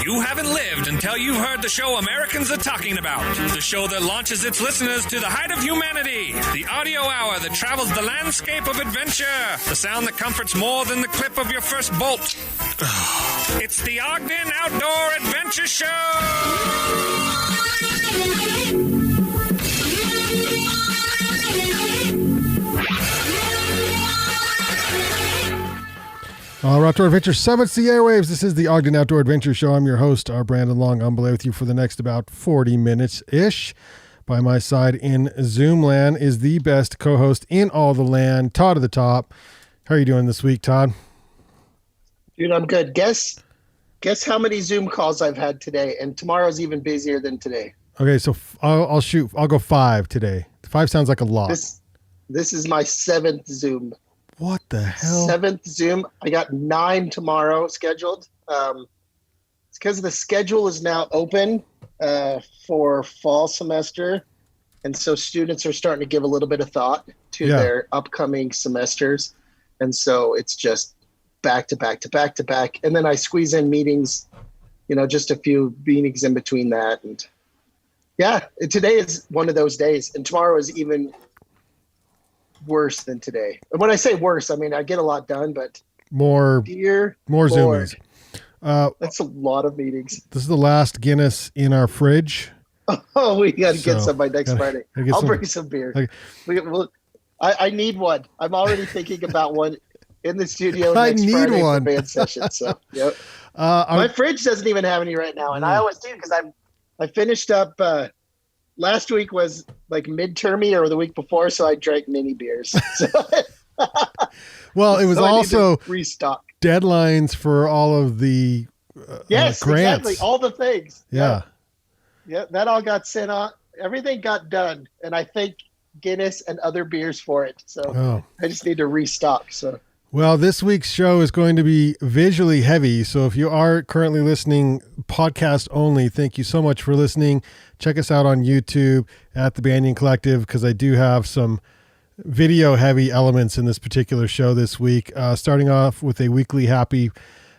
You haven't lived until you've heard the show Americans are talking about. The show that launches its listeners to the height of humanity. The audio hour that travels the landscape of adventure. The sound that comforts more than the clip of your first bolt. It's the Ogden Outdoor Adventure Show! Our Outdoor Adventure Summits, the airwaves. This is the Ogden Outdoor Adventure Show. I'm your host, Brandon Long. I'm belay with you for the next about 40 minutes-ish. By my side in Zoom land is the best co-host in all the land, Todd of the Top. How are you doing this week, Todd? Dude, I'm good. Guess how many Zoom calls I've had today, and tomorrow's even busier than today. Okay, so I'll shoot. I'll go 5 today. 5 sounds like a lot. This is my 7th Zoom. What the hell? 7th Zoom. I got 9 tomorrow scheduled. It's because the schedule is now open for fall semester. And so students are starting to give a little bit of thought to their upcoming semesters. And so it's just back to back to back to back. And then I squeeze in meetings, just a few meetings in between that. And yeah, today is one of those days. And tomorrow is even worse than today. And when I say worse, I mean I get a lot done, but more Zoomies. That's a lot of meetings. This is the last Guinness in our fridge. Oh, we got to get some by next Friday. I'll bring some beer. Okay. I need one. I'm already thinking about one in the studio next Friday one. for band session. So, yep. My fridge doesn't even have any right now, and I always do because I finished up. Last week was like midtermy or the week before, so I drank mini beers. Well, it was also restock deadlines for all of the yes, grants. Exactly, all the things. Yeah, that all got sent on. Everything got done, and I thank Guinness and other beers for it. So I just need to restock. So. Well, this week's show is going to be visually heavy. So if you are currently listening podcast only, thank you so much for listening. Check us out on YouTube at the Banyan Collective, because I do have some video heavy elements in this particular show this week. Starting off with a weekly happy,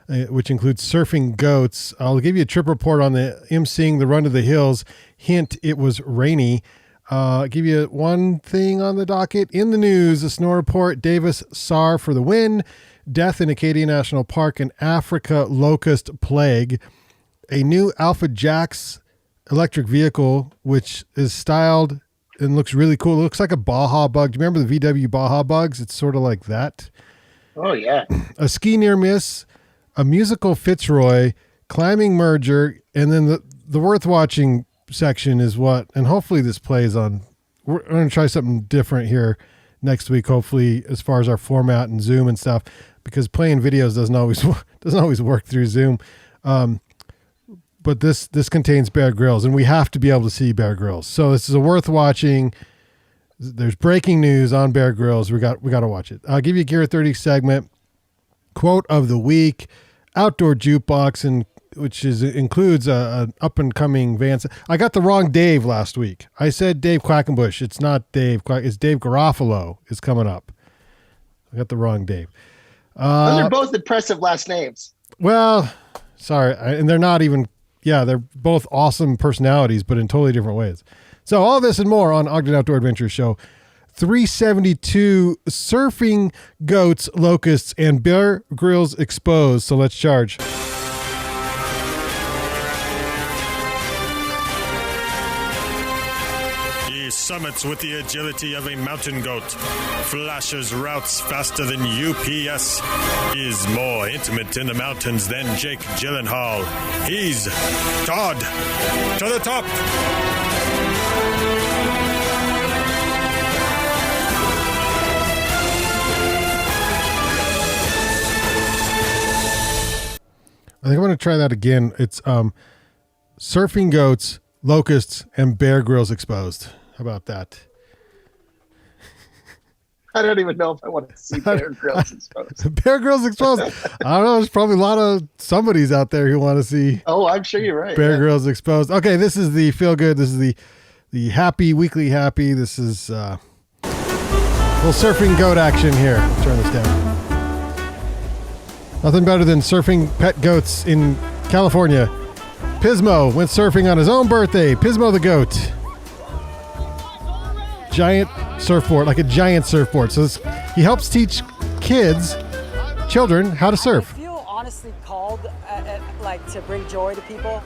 which includes surfing goats. I'll give you a trip report on the Emcee'ing Run to the Hills. Hint, it was rainy. I'll give you one thing on the docket. In the news, a snow report, Davis SAR for the win, death in Acadia National Park, and Africa locust plague, a new Alpha Jax electric vehicle, which is styled and looks really cool. It looks like a Baja Bug. Do you remember the VW Baja Bugs? It's sort of like that. Oh, yeah. A ski near miss, a musical Fitz Roy, climbing merger, and then the worth watching section is what, and hopefully this plays on. We're going to try something different here next week, hopefully, as far as our format and Zoom and stuff, because playing videos doesn't always work through Zoom. But this contains Bear Grylls, and we have to be able to see Bear Grylls. So this is a worth watching. There's breaking news on Bear Grylls. We got to watch it. I'll give you a Gear 30 segment, quote of the week, outdoor jukebox, and which includes an up-and-coming Vance. I got the wrong Dave last week. I said Dave Quackenbush. It's not Dave. It's Dave Garofalo is coming up. I got the wrong Dave. Those are both impressive last names. Well, sorry. And they're not even, they're both awesome personalities, but in totally different ways. So all this and more on Ogden Outdoor Adventure Show. 372 surfing goats, locusts, and Bear Grylls exposed. So let's charge. Summits with the agility of a mountain goat, flashes routes faster than UPS, is more intimate in the mountains than Jake Gyllenhaal. He's Todd to the top. I think I'm going to try that again. It's surfing goats, locusts, and Bear Grylls exposed. How about that? I don't even know if I want to see Bear Grylls exposed. Bear Grylls exposed. I don't know. There's probably a lot of somebodies out there who want to see. Oh, I'm sure you're right. Bear Grylls exposed. Okay, this is the feel good. This is the happy weekly happy. This is little surfing goat action here. Turn this down. Nothing better than surfing pet goats in California. Pismo went surfing on his own birthday. Pismo the goat. Giant surfboard, like a giant surfboard. So he helps teach children how to surf. I feel honestly called like to bring joy to people,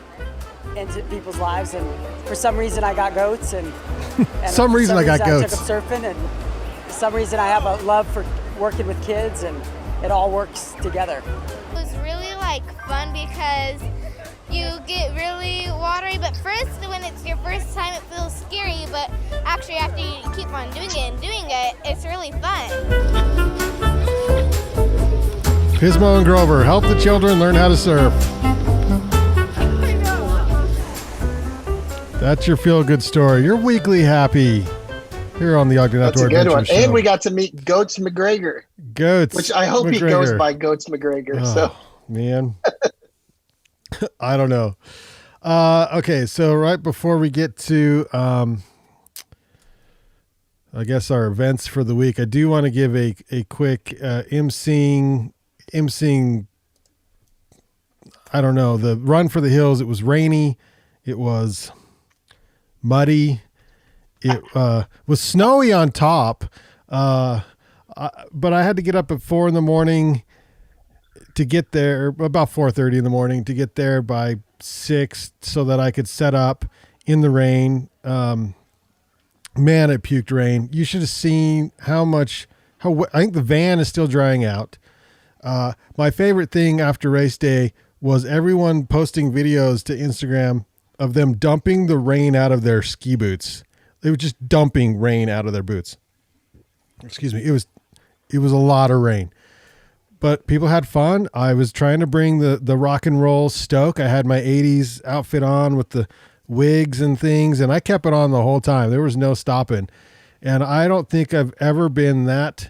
into people's lives, and for some reason I got goats, and some reason I got goats. I took up surfing, and for some reason I have a love for working with kids, and it all works together. It was really like fun because you get really watery, but first when it's your first time it feels scary, but actually after you keep on doing it, it's really fun. Pismo and Grover help the children learn how to surf. That's your feel-good story. Your weekly happy here on the Ogden Outdoor Adventure Show. That's a good one. And we got to meet Goats McGregor. Which I hope he goes by Goats McGregor. Oh, so man. I don't know. Okay, so right before we get to I guess our events for the week, I do want to give a quick emceeing, I don't know, the run for the hills. It was rainy. It was muddy. It was snowy on top. But I had to get up at 4 a.m. to get there, about 4:30 in the morning, to get there by 6 so that I could set up in the rain. Man, it puked rain. You should have seen how I think the van is still drying out. My favorite thing after race day was everyone posting videos to Instagram of them dumping the rain out of their ski boots. They were just dumping rain out of their boots. Excuse me. It was a lot of rain, but people had fun. I was trying to bring the rock and roll stoke. I had my 80s outfit on with the wigs and things, and I kept it on the whole time. There was no stopping. And I don't think I've ever been that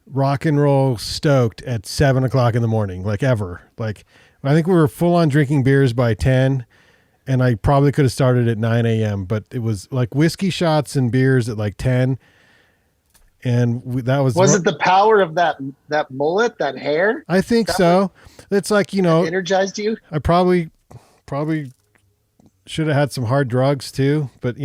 rock and roll stoked at 7 o'clock in the morning, like ever. Like, I think we were full on drinking beers by 10, and I probably could have started at 9 a.m., but it was like whiskey shots and beers at like 10. And that was it the power of that mullet, that hair? I think so. It's like, energized you. I probably should have had some hard drugs too, but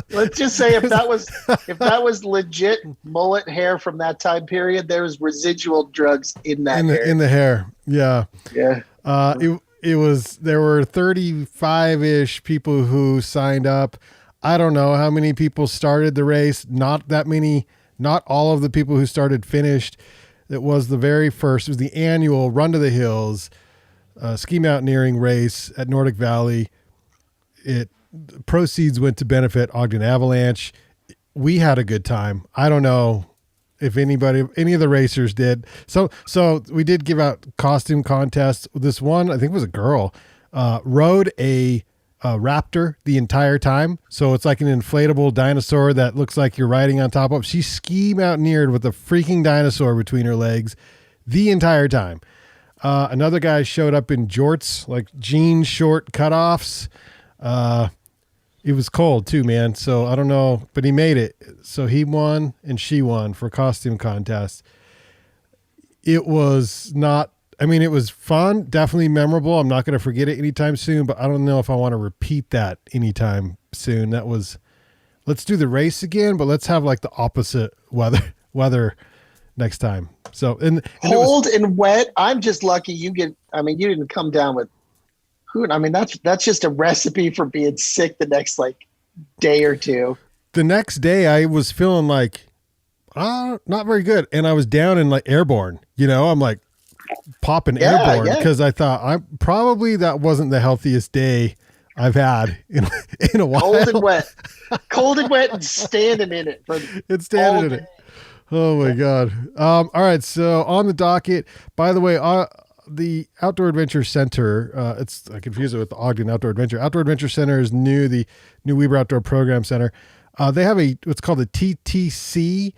let's just say if that was legit mullet hair from that time period, there was residual drugs in that hair. In the hair. Yeah. Yeah. There were 35-ish people who signed up. I don't know how many people started the race. Not that many. Not all of the people who started finished. It was the very first. It was the annual Run to the Hills ski mountaineering race at Nordic Valley. Proceeds went to benefit Ogden Avalanche. We had a good time. I don't know if any of the racers did. So we did give out costume contests. This one, I think it was a girl, rode a raptor the entire time. So it's like an inflatable dinosaur that looks like you're riding on top of. She ski mountaineered with a freaking dinosaur between her legs the entire time. Another guy showed up in jorts, like jean short cutoffs. It was cold too, man. So I don't know, but he made it. So he won and she won for costume contest. It was it was fun, definitely memorable. I'm not going to forget it anytime soon, but I don't know if I want to repeat that anytime soon. Let's do the race again, but let's have like the opposite weather next time. So, and cold and wet. I'm just lucky you didn't come down with food. I mean, that's just a recipe for being sick the next day or two. The next day I was feeling like, not very good. And I was down in airborne, I'm like popping airborne because I thought that wasn't the healthiest day I've had in a while. Cold and wet and standing in it. Standing in it. Oh my God. All right. So on the docket, by the way, the Outdoor Adventure Center, I confuse it with the Ogden Outdoor Adventure. Outdoor Adventure Center is new, the new Weber Outdoor Program Center. They have what's called the TTC.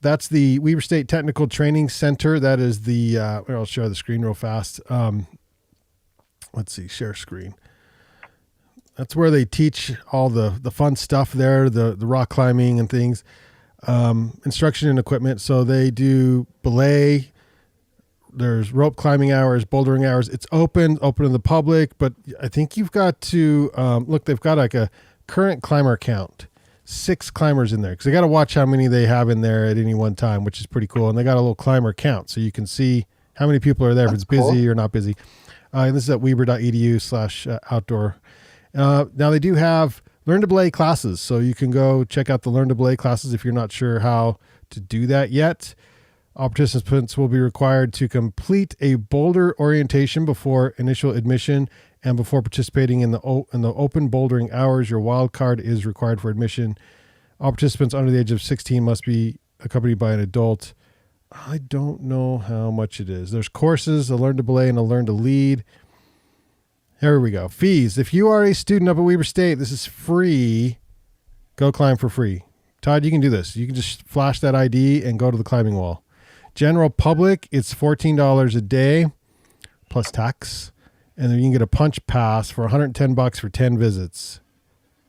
That's the Weber State Technical Training Center. That is I'll share the screen real fast. Let's see, share screen. That's where they teach all the fun stuff there, the rock climbing and things, instruction and equipment. So they do belay, There's rope climbing hours, bouldering hours. It's open to the public, but I think you've got to look. They've got like a current climber count, 6 climbers in there, because they got to watch how many they have in there at any one time, which is pretty cool. And they got a little climber count, so you can see how many people are there, if it's busy or not busy. And this is at weber.edu/outdoor. Now they do have Learn to Belay classes, so you can go check out the Learn to Belay classes if you're not sure how to do that yet. All participants will be required to complete a boulder orientation before initial admission and before participating in the open bouldering hours. Your wild card is required for admission. All participants under the age of 16 must be accompanied by an adult. I don't know how much it is. There's courses, a Learn to Belay and a Learn to Lead. Here we go. Fees. If you are a student up at Weber State, this is free. Go climb for free. Todd, you can do this. You can just flash that ID and go to the climbing wall. General public, it's $14 a day plus tax. And then you can get a punch pass for $110 for 10 visits.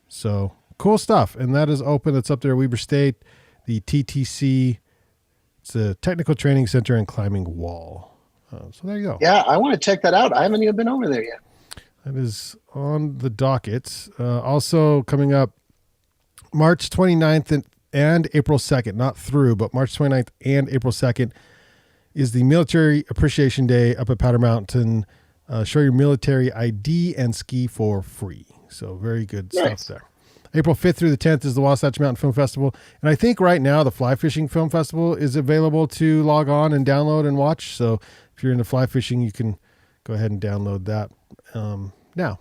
So cool stuff. And that is open. It's up there at Weber State, the TTC. It's the Technical Training Center and Climbing Wall. So there you go. Yeah, I want to check that out. I haven't even been over there yet. That is on the docket. Also coming up March 29th and April 2nd, not through, but March 29th and April 2nd is the Military Appreciation Day up at Powder Mountain. Show your military ID and ski for free. So very good stuff there. April 5th through the 10th is the Wasatch Mountain Film Festival. And I think right now the Fly Fishing Film Festival is available to log on and download and watch. So if you're into fly fishing, you can go ahead and download that now.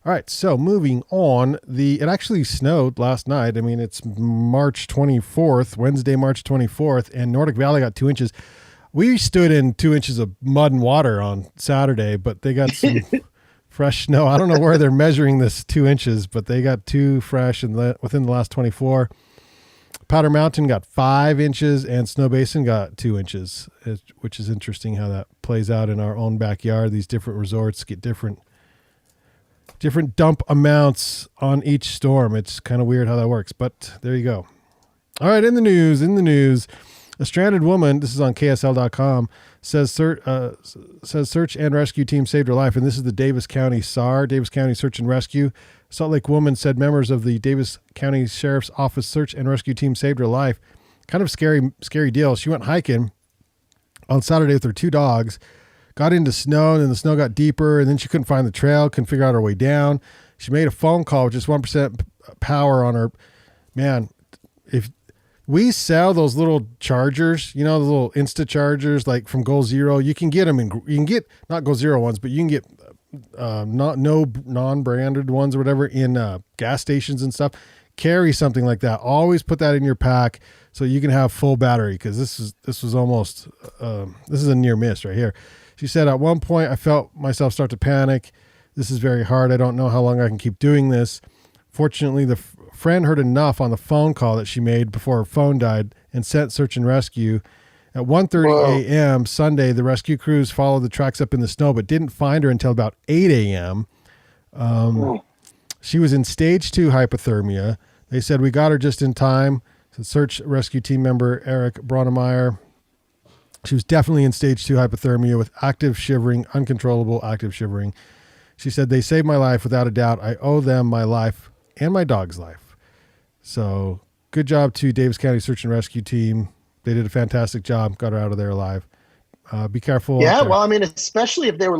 All right, so moving on. It actually snowed last night. I mean, it's March 24th, Wednesday, March 24th, and Nordic Valley got 2 inches. We stood in 2 inches of mud and water on Saturday, but they got some fresh snow. I don't know where they're measuring this 2 inches, but they got 2 fresh within the last 24. Powder Mountain got 5 inches, and Snow Basin got 2 inches, which is interesting how that plays out in our own backyard. These different resorts get different dump amounts on each storm. It's kind of weird how that works, but there you go. All right, in the news, a stranded woman, this is on KSL.com, says search and rescue team saved her life, and this is the Davis County SAR, Davis County Search and Rescue. Salt Lake woman said members of the Davis County Sheriff's Office search and rescue team saved her life. Kind of scary deal. She went hiking on Saturday with her 2 dogs, got into snow, and then the snow got deeper, and then she couldn't find the trail, couldn't figure out her way down. She made a phone call with just 1% power on her. Man, if we sell those little chargers, the little Insta chargers, like from Goal Zero, you can get them you can get not Goal Zero ones, but you can get non-branded ones or whatever in gas stations and stuff. Carry something like that. Always put that in your pack so you can have full battery, because this was almost this is a near miss right here. She said, at one point I felt myself start to panic. This is very hard. I don't know how long I can keep doing this. Fortunately, the friend heard enough on the phone call that she made before her phone died and sent search and rescue. At 1:30 a.m. Sunday, the rescue crews followed the tracks up in the snow, but didn't find her until about 8 a.m. She was in stage 2 hypothermia. They said, we got her just in time. So search rescue team member Eric Bronemeyer. She was definitely in stage 2 hypothermia with active shivering, uncontrollable active shivering. She said, they saved my life without a doubt. I owe them my life and my dog's life. So good job to Davis County Search and Rescue Team. They did a fantastic job. Got her out of there alive. Be careful. Yeah, well, I mean, especially if they were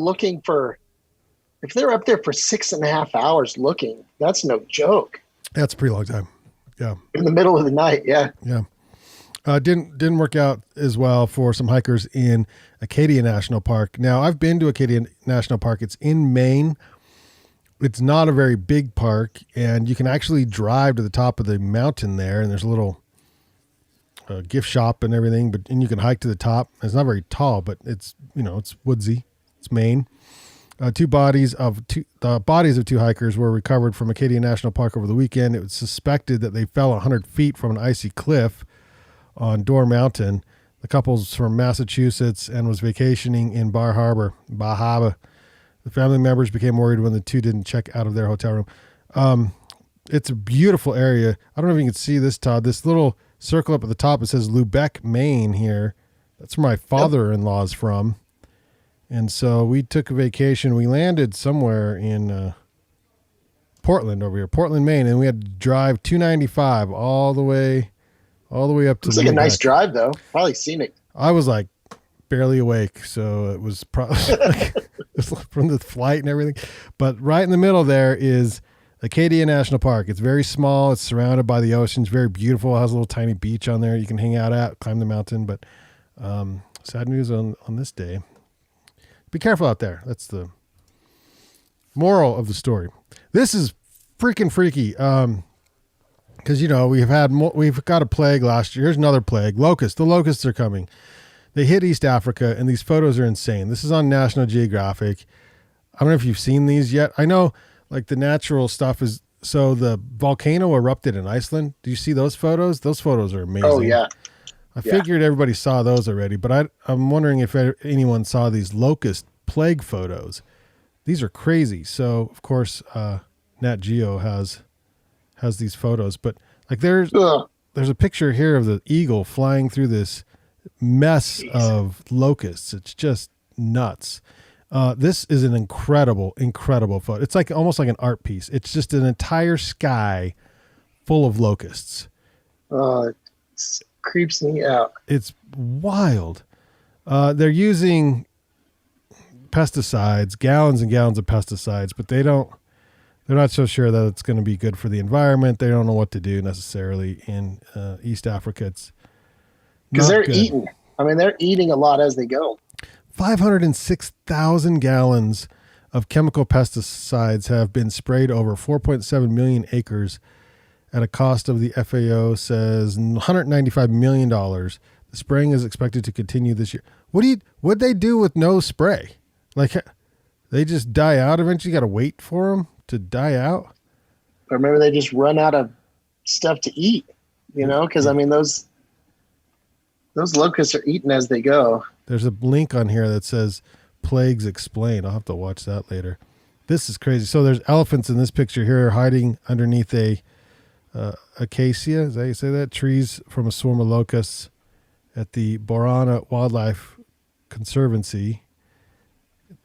if they were up there for 6.5 hours looking, that's no joke. That's a pretty long time. Yeah. In the middle of the night. Yeah. Yeah. Didn't work out as well for some hikers in Acadia National Park. Now, I've been to Acadia National Park. It's in Maine. It's not a very big park, and you can actually drive to the top of the mountain there, and there's a little gift shop and everything, and you can hike to the top. It's not very tall, but it's woodsy. It's Maine. The bodies of 2 hikers were recovered from Acadia National Park over the weekend. It was suspected that they fell 100 feet from an icy cliff on Door Mountain. The couple's from Massachusetts and was vacationing in Bar Harbor. The family members became worried when the 2 didn't check out of their hotel room. It's a beautiful area. I don't know if you can see this, Todd. This little circle up at the top, it says Lubec, Maine here. That's where my father-in-law's from. And so we took a vacation. We landed somewhere in Portland over here, Portland, Maine, and we had to drive 295 all the way up to. It's like a nice drive, though. Probably scenic. I was like barely awake, so it was probably from the flight and everything. But right in the middle there is Acadia National Park. It's very small. It's surrounded by the ocean. It's very beautiful. It has a little tiny beach on there you can hang out at, climb the mountain. But sad news on this day. Be careful out there. That's the moral of the story. This is freaking freaky. Because, we've got a plague last year. Here's another plague. Locusts. The locusts are coming. They hit East Africa, and these photos are insane. This is on National Geographic. I don't know if you've seen these yet. I know, like, the natural stuff is... So the volcano erupted in Iceland. Do you see those photos? Those photos are amazing. Oh, yeah. I figured everybody saw those already, but I'm wondering if anyone saw these locust plague photos. These are crazy. So, of course, Nat Geo has these photos, but like there's a picture here of the eagle flying through this mess of locusts. It's just nuts. This is an incredible photo. It's like almost like an art piece. It's just an entire sky full of locusts. It creeps me out. It's wild. They're using pesticides, gallons and gallons of pesticides, but they're not so sure that it's going to be good for the environment. They don't know what to do necessarily in East Africa. It's because they're eating. I mean, they're eating a lot as they go. 506,000 gallons of chemical pesticides have been sprayed over 4.7 million acres at a cost of, the FAO says, $195 million. The spraying is expected to continue this year. What'd they do with no spray? Like, they just die out eventually? You got to wait for them to die out? Or maybe they just run out of stuff to eat, because I mean, those locusts are eating as they go. There's a link on here that says Plagues Explained. I'll have to watch that later. This is crazy. So there's elephants in this picture here hiding underneath a acacia. Is that how you say that? Trees from a swarm of locusts at the Borana Wildlife Conservancy.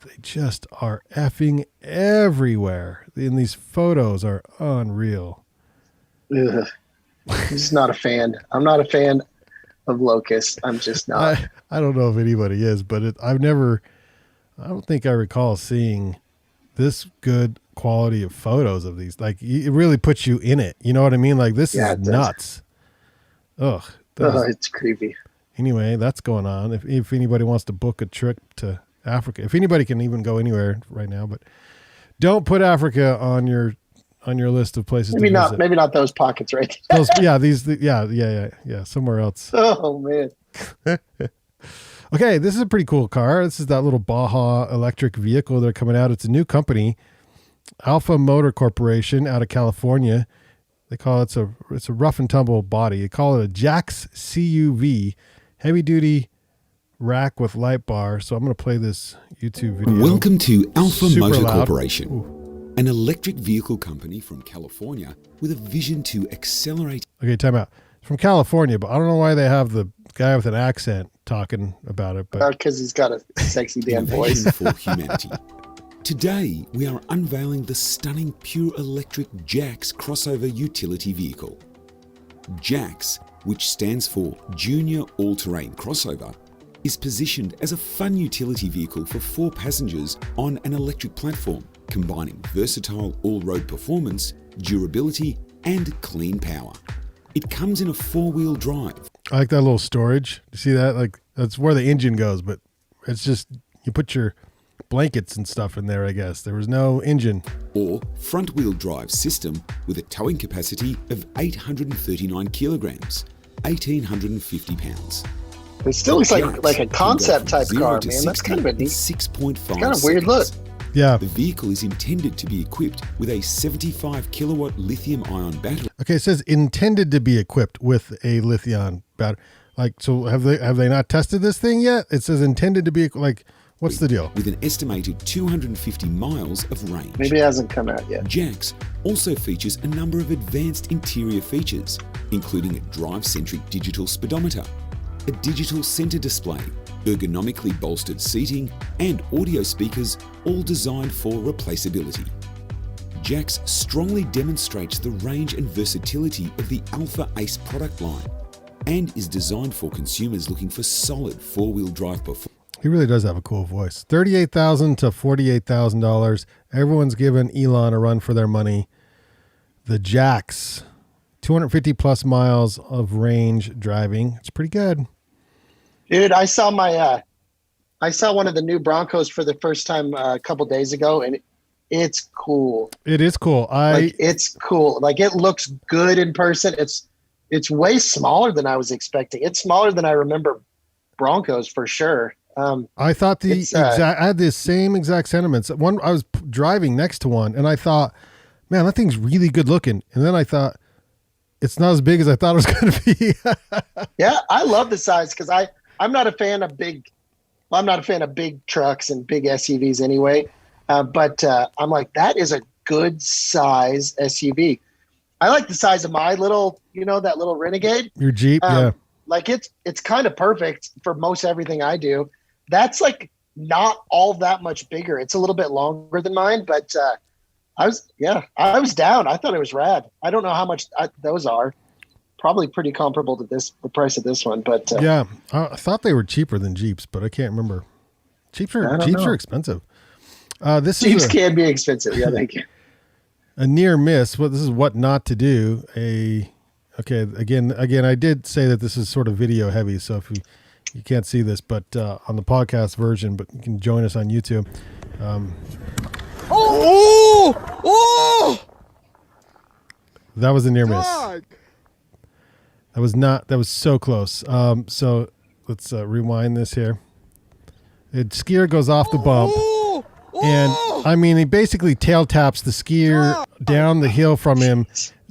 They just are effing everywhere. And these photos are unreal. Ugh. I'm just not a fan. I'm not a fan of locusts. I'm just not. I don't know if anybody is, but I don't think I recall seeing this good quality of photos of these. Like, it really puts you in it. You know what I mean? Like, this is nuts. Ugh. It's creepy. Anyway, that's going on. If anybody wants to book a trip to Africa, if anybody can even go anywhere right now, but don't put Africa on your list of places to visit. Maybe not those pockets right there. Yeah, somewhere else. Oh man. Okay, this is a pretty cool car. This is that little Baja electric vehicle they're coming out. It's a new company, Alpha Motor Corporation out of California. They call it's a rough and tumble body. They call it a Jax CUV, heavy duty rack with light bar. So I'm going to play this YouTube video. Welcome to Alpha Super Motor loud. Corporation, Ooh. an electric vehicle company from California with a vision to accelerate. Okay, time out. It's from California, but I don't know why they have the guy with an accent talking about it. But because he's got a sexy damn voice. For humanity. Today, we are unveiling the stunning pure electric Jax crossover utility vehicle. Jax, which stands for Junior All-Terrain Crossover, is positioned as a fun utility vehicle for 4 passengers on an electric platform, combining versatile all-road performance, durability, and clean power. It comes in a 4-wheel drive. I like that little storage. You see that? Like, that's where the engine goes, but it's just, you put your blankets and stuff in there, I guess. There was no engine. Or front-wheel drive system with a towing capacity of 839 kilograms, 1,850 pounds. It still looks like a concept type car, man. That's kind of a neat, 6.5 kind of weird look. Yeah. The vehicle is intended to be equipped with a 75 kilowatt lithium-ion battery. Okay, it says intended to be equipped with a lithium battery. Like, so have they not tested this thing yet? It says intended to be, like, what's the deal? With an estimated 250 miles of range. Maybe it hasn't come out yet. Jax also features a number of advanced interior features, including a drive-centric digital speedometer, a digital center display, ergonomically bolstered seating, and audio speakers, all designed for replaceability. Jax strongly demonstrates the range and versatility of the Alpha Ace product line and is designed for consumers looking for solid four-wheel drive performance. He really does have a cool voice. $38,000 to $48,000. Everyone's giving Elon a run for their money. The Jax, 250 plus miles of range driving. It's pretty good. Dude, I saw one of the new Broncos for the first time a couple days ago, and it's cool. It is cool. It's cool. Like, it looks good in person. It's way smaller than I was expecting. It's smaller than I remember Broncos for sure. I thought I had the same exact sentiments. One, I was driving next to one, and I thought, man, that thing's really good looking. And then I thought, it's not as big as I thought it was going to be. Yeah, I love the size because I'm not a fan of big trucks and big SUVs anyway. But I'm like, that is a good size SUV. I like the size of my little, that little Renegade. Your Jeep, yeah. Like it's kind of perfect for most everything I do. That's like not all that much bigger. It's a little bit longer than mine, but I was down. I thought it was rad. I don't know how much those are. Probably pretty comparable to the price of this one, but yeah, I thought they were cheaper than Jeeps, but I can't remember. Jeeps are expensive. Jeeps can be expensive. Yeah, thank you. A near miss. Well, this is what not to do. Again, I did say that this is sort of video heavy, so if you can't see this, but on the podcast version, but you can join us on YouTube. That was a near miss. That was so close. So let's rewind this here. Skier goes off the bump. And I mean, he basically tail taps the skier down the hill from him,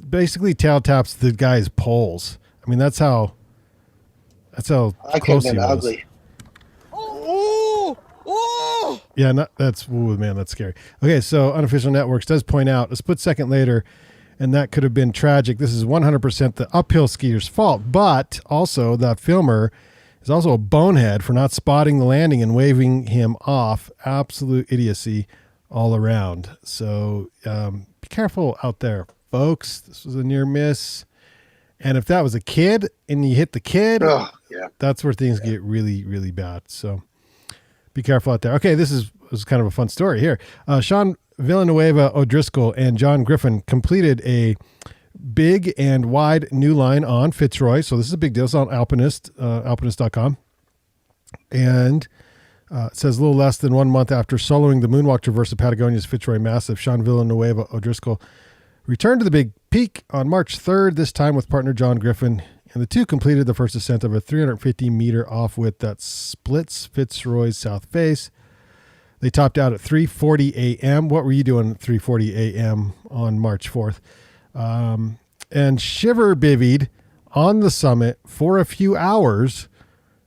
basically tail taps the guy's poles. I mean, that's how close he was. Ugly. Yeah, that's scary. Okay, so Unofficial Networks does point out a split second later, and that could have been tragic. This is 100% the uphill skier's fault, but also the filmer is also a bonehead for not spotting the landing and waving him off. Absolute idiocy all around. So be careful out there, folks. This was a near miss. And if that was a kid and you hit the kid, that's where things get really, really bad. So be careful out there. Okay, this was kind of a fun story here. Sean Villanueva O'Driscoll and John Griffin completed a big and wide new line on Fitz Roy. So this is a big deal. It's on Alpinist, alpinist.com. And it says a little less than 1 month after soloing the moonwalk traverse of Patagonia's Fitz Roy Massif, Sean Villanueva O'Driscoll returned to the big peak on March 3rd, this time with partner John Griffin, and the two completed the first ascent of a 350-meter off-width that splits Fitz Roy's south face. They topped out at 3:40 a.m. What were you doing at 3:40 a.m. on March 4th? And shiver bivvied on the summit for a few hours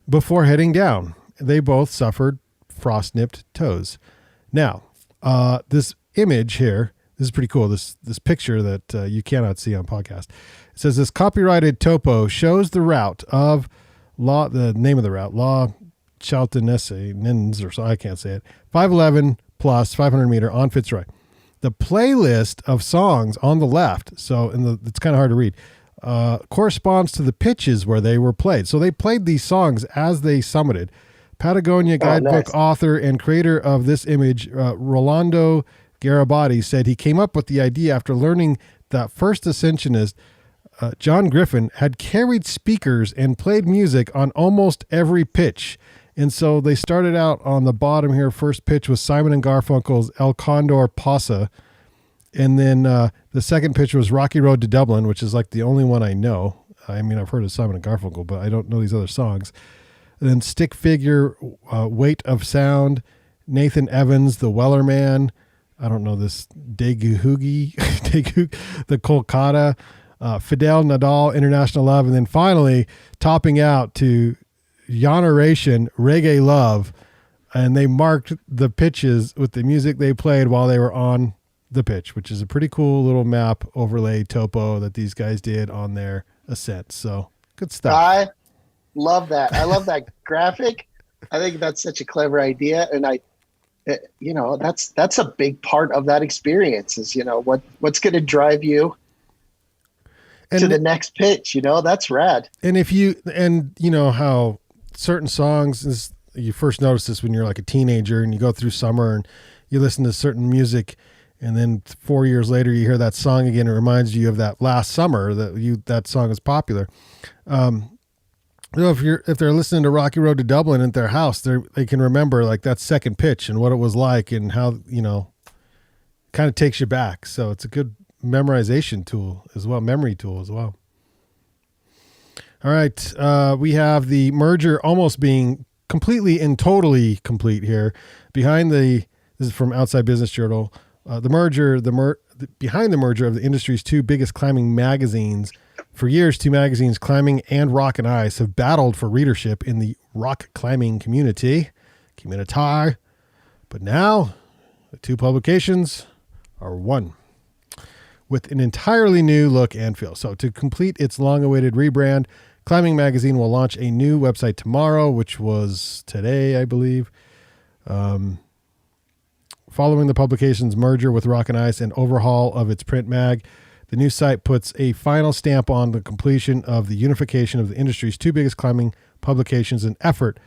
before heading down. They both suffered frost-nipped toes. Now, this image here, this is pretty cool. This picture that you cannot see on podcast. It says this copyrighted topo shows the route of the name of the route, La Chaltenesse, or so I can't say it. 511 plus 500 meter on Fitz Roy. The playlist of songs on the left, so it's kind of hard to read, corresponds to the pitches where they were played. So they played these songs as they summited. Patagonia guidebook author and creator of this image, Rolando Garibaldi, said he came up with the idea after learning that first ascensionist John Griffin had carried speakers and played music on almost every pitch. And so they started out on the bottom here. First pitch was Simon and Garfunkel's El Condor Pasa. And then the second pitch was Rocky Road to Dublin, which is like the only one I know. I mean, I've heard of Simon and Garfunkel, but I don't know these other songs. And then Stick Figure, Weight of Sound, Nathan Evans, The Weller Man. I don't know this. Deguhugi, the Kolkata, Fidel Nadal, International Love. And then finally topping out to Generation Reggae Love. And they marked the pitches with the music they played while they were on the pitch, which is a pretty cool little map overlay topo that these guys did on their ascent. So good stuff. Love that. I love that graphic. I think that's such a clever idea. And that's a big part of that experience is, what's going to drive you to the next pitch, that's rad. And you know how certain songs you first notice this when you're like a teenager and you go through summer and you listen to certain music, and then 4 years later you hear that song again. It reminds you of that last summer that song is popular. If they're listening to Rocky Road to Dublin at their house, they can remember like that second pitch and what it was like and how, kind of takes you back. So it's a good memorization tool as well, memory tool as well. All right. We have the merger almost being completely and totally complete here. This is from Outside Business Journal. Behind the merger of the industry's two biggest climbing magazines. For years, two magazines, Climbing and Rock and Ice, have battled for readership in the rock climbing community. But now, the two publications are one, with an entirely new look and feel. So to complete its long-awaited rebrand, Climbing Magazine will launch a new website tomorrow, which was today, I believe. Following the publication's merger with Rock and Ice and overhaul of its print mag, the new site puts a final stamp on the completion of the unification of the industry's two biggest climbing publications, an effort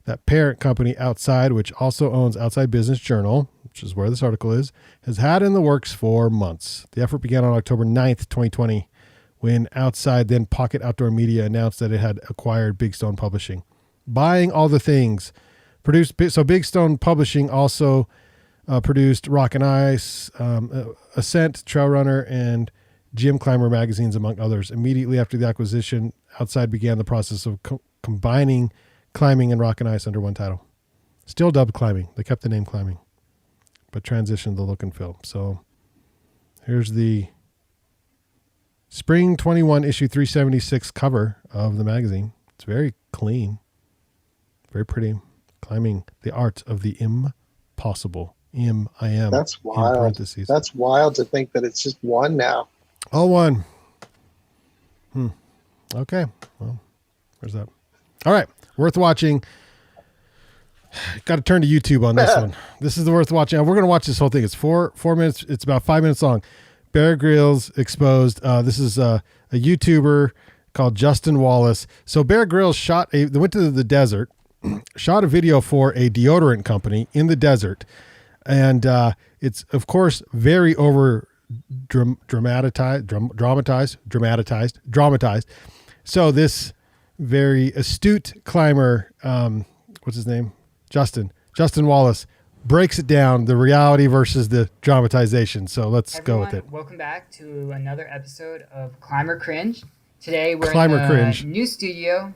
that parent company Outside, which also owns Outside Business Journal, which is where this article is, has had in the works for months. The effort began on October 9th, 2020, when Outside, then Pocket Outdoor Media, announced that it had acquired Big Stone Publishing. Buying all the things. So Big Stone Publishing also produced Rock and Ice, Ascent, Trail Runner, and Gym Climber magazines, among others. Immediately after the acquisition, Outside began the process of combining Climbing and Rock and Ice under one title. Still dubbed Climbing. They kept the name Climbing, but transitioned the look and feel. So here's the Spring 21 issue 376 cover of the magazine. It's very clean, very pretty. Climbing, the art of the impossible. I-am. That's wild. That's wild to think that it's just one now. All one. Okay. Well, there's that. All right. Worth watching. Got to turn to YouTube on this one. This is the worth watching. We're going to watch this whole thing. It's 4 minutes. It's about 5 minutes long. Bear Grylls exposed. This is a YouTuber called Justin Wallace. So Bear Grylls they went to the desert, shot a video for a deodorant company in the desert. And it's, of course, very over dramatized. So this very astute climber, what's his name? Justin Wallace, breaks it down, the reality versus the dramatization. So let's go with it. Welcome back to another episode of Climber Cringe. Today we're in the new studio,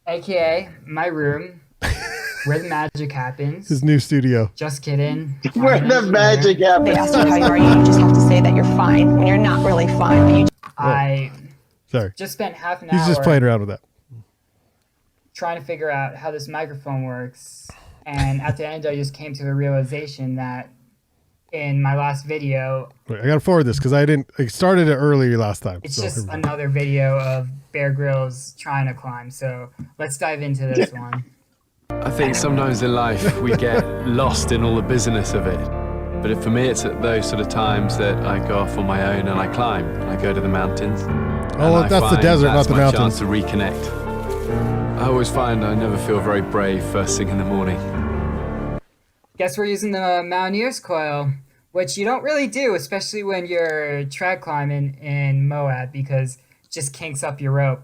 aka my room, where the magic happens. His new studio. Just kidding. Where the magic happens. They ask you how you are, you just have to say that you're fine when you're not really fine. But just spent half an hour. He's just playing around with that. Trying to figure out how this microphone works. And at the end, I just came to the realization that in my last video... Wait, I got to forward this because I started it earlier last time. It's just another video of Bear Grylls trying to climb. So let's dive into this one. I think sometimes in life we get lost in all the busyness of it. But for me, it's at those sort of times that I go off on my own and I climb. I go to the mountains. Oh, that's the desert, not the mountains. That's my chance to reconnect. I always find I never feel very brave first thing in the morning. Guess we're using the Mountaineer's coil, which you don't really do, especially when you're trad climbing in Moab, because it just kinks up your rope.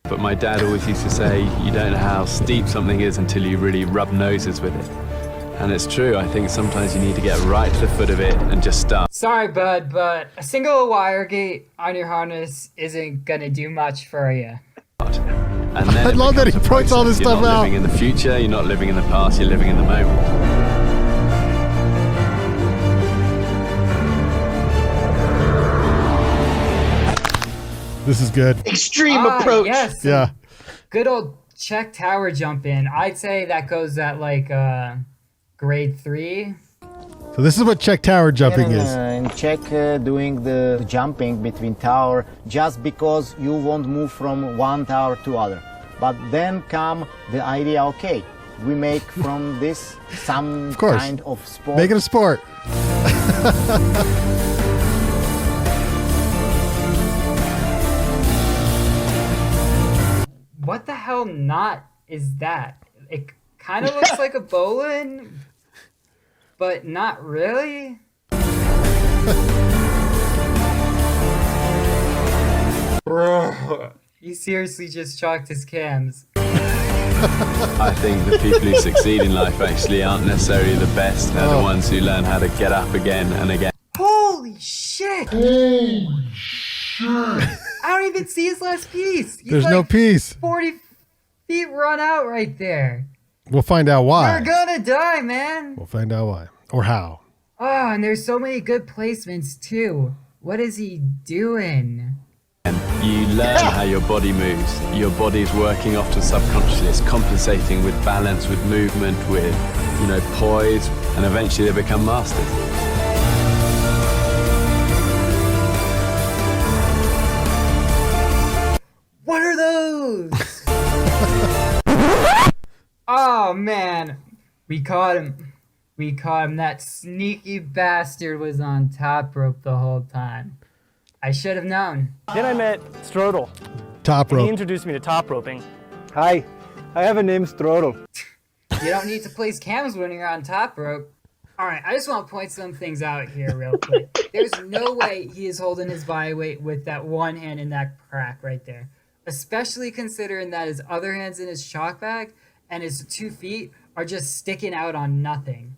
But my dad always used to say, you don't know how steep something is until you really rub noses with it. And it's true, I think sometimes you need to get right to the foot of it and just start. Sorry, bud, but a single wire gate on your harness isn't gonna do much for you. And then I love that he points all this stuff out. You're not living in the future, you're not living in the past, you're living in the moment. This is good. Extreme approach. Yes. Yeah. Good old check tower jump in. I'd say that goes at like grade 3. So this is what check tower jumping is. In Czech, doing the jumping between tower just because you won't move from one tower to other. But then come the idea, okay, we make from this some Of course. kind of sport. Make it a sport. What the hell knot is that? It kind of looks like a bowline, but not really. Bro, he seriously just chalked his cams. I think the people who succeed in life actually aren't necessarily the best. They're the ones who learn how to get up again and again. Holy shit! Holy shit! I don't even see his last piece. He's There's no piece. 40 feet run out right there. We'll find out why. You're gonna die, man. We'll find out why. Or how. Oh, and there's so many good placements too. What is he doing? You learn how your body moves. Your body's working often subconsciously. It's compensating with balance, with movement, with, poise, and eventually they become masters. What are those? Oh man, we caught him. We caught him. That sneaky bastard was on top rope the whole time. I should have known. Then I met Strudel. Top rope. He introduced me to top roping. Hi, I have a name Strudel. You don't need to place cams when you're on top rope. All right, I just want to point some things out here real quick. There's no way he is holding his body weight with that one hand in that crack right there. Especially considering that his other hand's in his chalk bag and his 2 feet are just sticking out on nothing.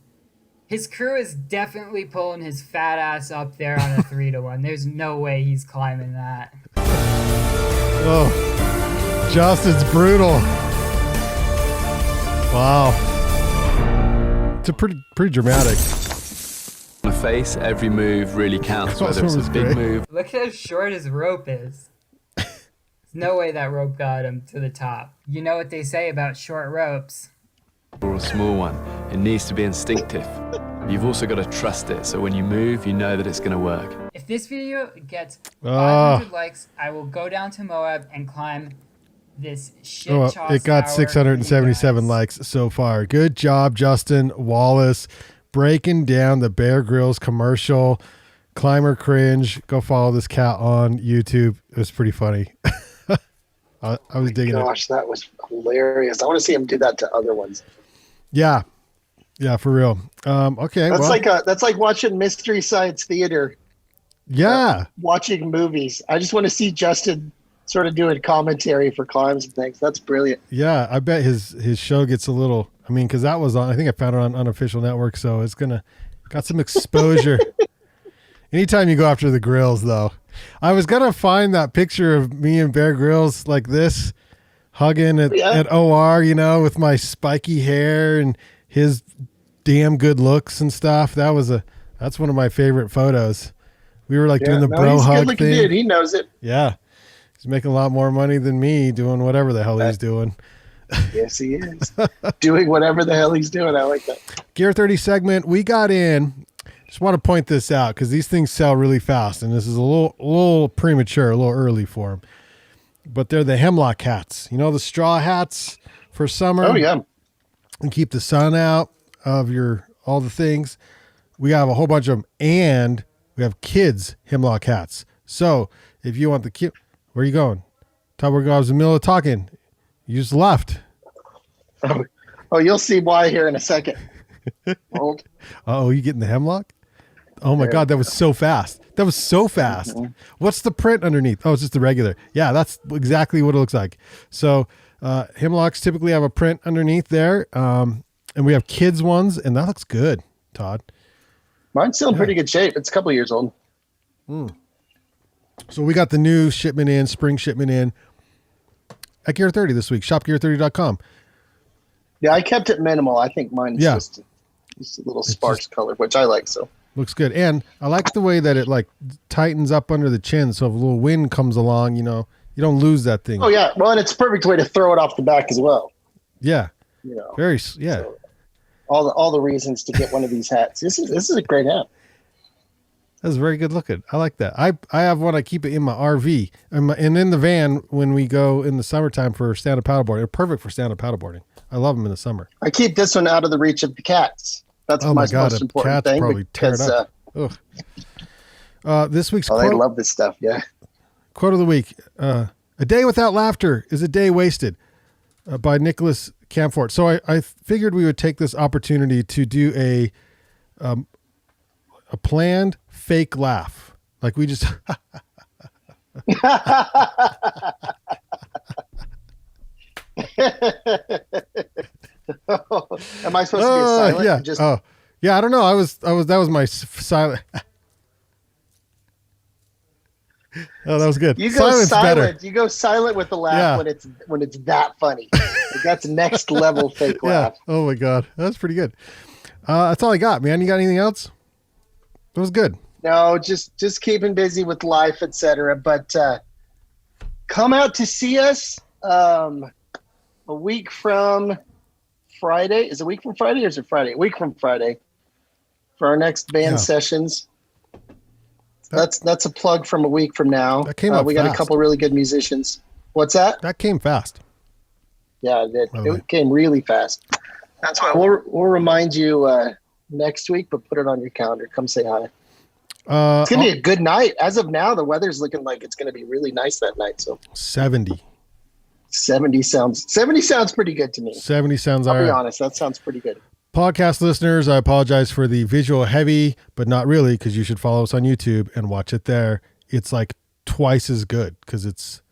His crew is definitely pulling his fat ass up there on a 3-to-1. There's no way he's climbing that. Oh, Justin's brutal. Wow. It's a pretty dramatic. On the face, every move really counts, whether it's a big move. Look at how short his rope is. There's no way that rope got him to the top. You know what they say about short ropes. Or a small one. It needs to be instinctive. You've also got to trust it, so when you move, you know that it's going to work. If this video gets 500 likes, I will go down to Moab and climb this shit It got 677 likes so far. Good job, Justin Wallace, breaking down the Bear Grylls commercial. Climber Cringe. Go follow this cat on YouTube. It was pretty funny. I was digging it. Gosh, that was hilarious. I want to see him do that to other ones. Yeah, for real. Okay, that's like watching Mystery Science Theater. Yeah, watching movies. I just want to see Justin sort of doing commentary for climbs and things. That's brilliant. Yeah, I bet his show gets a little. I mean, because that was on. I think I found it on Unofficial Network, so it's got some exposure. Anytime you go after the Grylls, though. I was gonna find that picture of me and Bear Grylls like this, hugging at OR, with my spiky hair and his damn good looks and stuff. That's one of my favorite photos. We were doing the bro hug thing. Dude. He knows it. Yeah, he's making a lot more money than me doing whatever the hell he's doing. Yes, he is doing whatever the hell he's doing. I like that. Gear 30 segment. We got in. Just want to point this out because these things sell really fast, and this is a little premature, a little early for them. But they're the Hemlock Hats. The straw hats for summer. Oh yeah, and keep the sun out of all the things. We have a whole bunch of them, and we have kids Hemlock Hats. So if you want the kid, where are you going? Todd, I was in the middle of talking. You just left. Oh, you'll see why here in a second. Oh, you getting the Hemlock? Oh my God, that was so fast. Mm-hmm. What's the print underneath? Oh, it's just the regular. Yeah, that's exactly what it looks like. So Hemlocks typically have a print underneath there. And we have kids ones, and that looks good, Todd. Mine's still in pretty good shape. It's a couple of years old. So we got the new spring shipment in at Gear 30 this week. Shopgear30.com. Yeah, I kept it minimal. I think mine is just a little sparse color, which I like. So looks good. And I like the way that it tightens up under the chin. So if a little wind comes along, you don't lose that thing. Oh yeah. Well, and it's a perfect way to throw it off the back as well. Yeah. So all the reasons to get one of these hats. This is a great hat. That's very good looking. I like that. I have one. I keep it in my RV and in the van when we go in the summertime for stand-up paddleboarding. They're perfect for stand-up paddleboarding. I love them in the summer. I keep this one out of the reach of the cats. That's my most important cats thing. Probably tear it up. This week's quote. They love this stuff. Yeah. Quote of the week: "A day without laughter is a day wasted," by Nicholas Camfort. So I figured we would take this opportunity to do a planned fake laugh, like we just. Am I supposed to be silent? Yeah. Yeah. I don't know. I was. That was my silent. Oh, that was good. You go Silence silent. better. You go silent with the laugh when it's that funny. Like, that's next level fake laugh. Oh my God, that's pretty good. That's all I got, man. You got anything else? It was good. No, just keeping busy with life, etc. But come out to see us a week from Friday. Is it a week from Friday or is it Friday? A week from Friday for our next band sessions. That's a plug from a week from now. That came up we got fast. a couple really good musicians. What's that? That came fast. Yeah, it came really fast. That's why we'll remind you next week, but put it on your calendar. Come say hi. It's gonna be a good night. As of now, the weather's looking like it's gonna be really nice that night. So 70 sounds pretty good to me. 70 sounds all I'll be right. honest, that sounds pretty good. Podcast listeners, I apologize for the visual heavy, but not really, because you should follow us on YouTube and watch it there. It's like twice as good because it's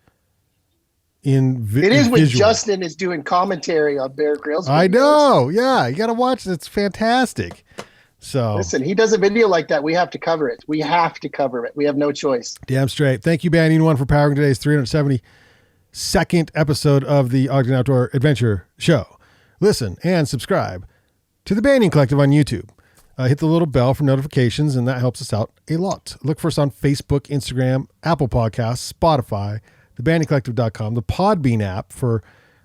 It is when Justin is doing commentary on Bear Grylls videos. I know. Yeah, you got to watch it. It's fantastic. So listen, he does a video like that. We have to cover it. We have to cover it. We have no choice. Damn straight. Thank you, Banyan One, for powering today's 372nd episode of the Ogden Outdoor Adventure Show. Listen and subscribe to the Banyan Collective on YouTube. Hit the little bell for notifications, and that helps us out a lot. Look for us on Facebook, Instagram, Apple Podcasts, Spotify, thebanyancollective.com, the Podbean app for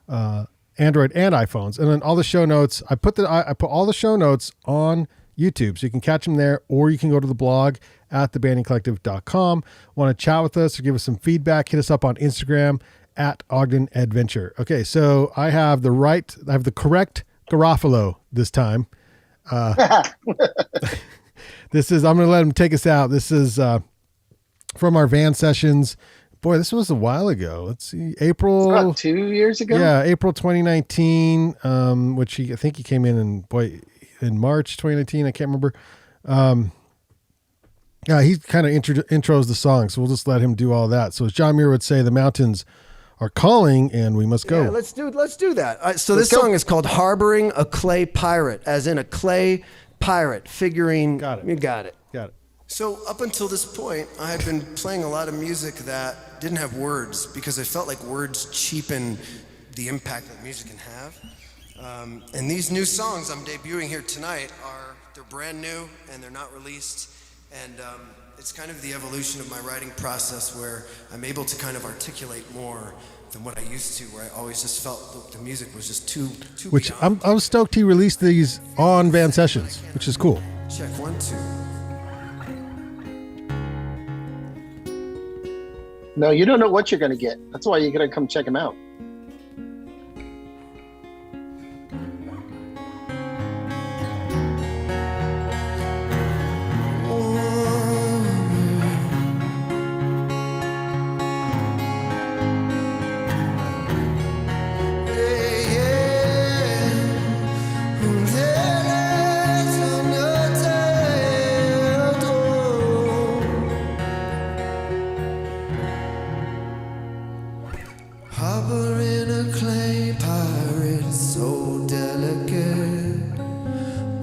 Android and iPhones, and then all the show notes. I put all the show notes on YouTube, so you can catch them there, or you can go to the blog at thebanyancollective.com. Want to chat with us or give us some feedback? Hit us up on Instagram at Ogden Adventure. Okay, so I have the correct Garofalo this time. I'm going to let him take us out. This is from our van sessions. Boy, this was a while ago. Let's see. April. About 2 years ago? Yeah, April 2019, which I think he came in March 2019. I can't remember. Yeah, he kind of intros the song, so we'll just let him do all that. So as John Muir would say, the mountains are calling and we must go. Yeah, let's do that. So this song is called Harboring a Clay Pirate, as in a clay pirate, figuring. Got it. You got it. Got it. So up until this point, I had been playing a lot of music that didn't have words because I felt like words cheapen the impact that music can have. And these new songs I'm debuting here tonight they're brand new and they're not released. And it's kind of the evolution of my writing process where I'm able to kind of articulate more than what I used to, where I always just felt the music was just too Which I'm stoked he released these on Van Sessions, which is cool. Check 1, 2. No, you don't know what you're going to get. That's why you're going to come check him out. Harboring a clay pirate, so delicate,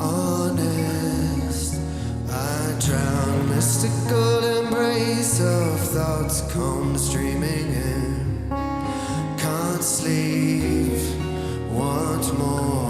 honest. I drown, mystical embrace of thoughts come streaming in. Can't sleep, want more.